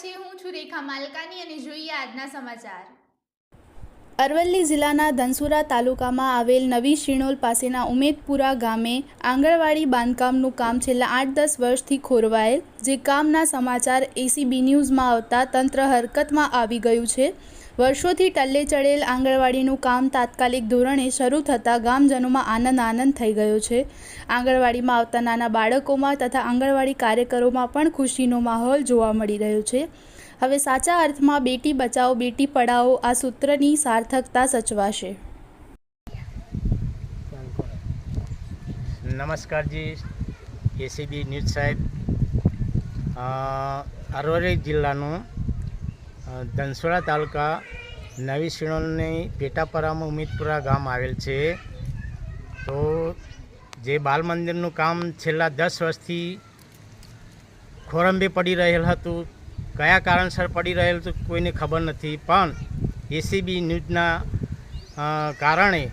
છે. હું છું રેખા માલકાની અને જોઈએ આજના સમાચાર. અરવલ્લી જિલ્લાના ધનસુરા તાલુકામાં આવેલ નવી શિણોલ પાસેના ઉમેદપુરા ગામે આંગણવાડી બાંધકામનું કામ છેલ્લા 8-10 વર્ષથી ખોરવાયેલ, જે કામના સમાચાર એસીબી ન્યૂઝમાં આવતા તંત્ર હરકતમાં આવી ગયું છે. વર્ષોથી ટલ્લે ચડેલ આંગણવાડીનું કામ તાત્કાલિક ધોરણે શરૂ થતાં ગામજનોમાં આનંદ થઈ ગયો છે. આંગણવાડીમાં આવતા નાના બાળકોમાં તથા આંગણવાડી કાર્યકરોમાં પણ ખુશીનો માહોલ જોવા મળી રહ્યો છે. હવે સાચા અર્થમાં બેટી બચાવો બેટી પઢાઓ આ સૂત્રની સાર્થકતા સચવાશે. नमस्कार जी, एसीबी न्यूज़ साहेब. अरवली जिल्लाનું ધનસુરા તાલુકા નવી શિણોલની પેટાપરામાં ઉમેદપુરા ગામ આવેલ છે. તો જે બાલ મંદિરનું કામ છેલ્લા 10 વર્ષથી ખોરંભે પડી રહેલ હતું. કયા કારણસર પડી રહેલ હતું કોઈને ખબર નથી, પણ એસીબી ન્યૂઝના કારણે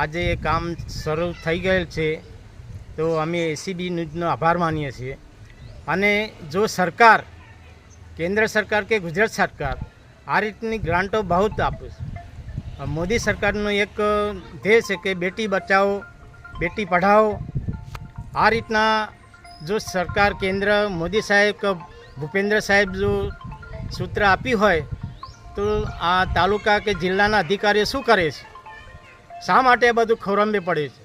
આજે કામ શરૂ થઈ ગયેલ છે. તો અમે એસીબી ન્યૂઝનો આભાર માનીએ છીએ. અને જો સરકાર, કેન્દ્ર સરકાર કે ગુજરાત સરકાર આ રીતની ગ્રાન્ટો બહુ આપે છે. મોદી સરકારનો એક ધ્યેય છે કે બેટી બચાવો બેટી પઢાઓ. આ રીતના જો સરકાર, કેન્દ્ર, મોદી સાહેબ, ભૂપેન્દ્ર સાહેબ જો સૂત્ર આપ્યું હોય તો આ તાલુકા કે જિલ્લાના અધિકારીઓ શું કરે છે? શા માટે બધું ખોરંભે પડે છે?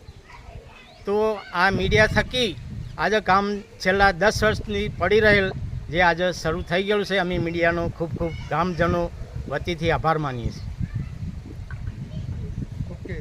તો આ મીડિયા થકી આજે કામ છેલ્લા 10 વર્ષથી પડી રહેલ જે આજે શરૂ થઈ ગયેલું છે. અમે મીડિયાનો ખૂબ ખૂબ ગામજનો વતીથી આભાર માનીએ છીએ. ઓકે.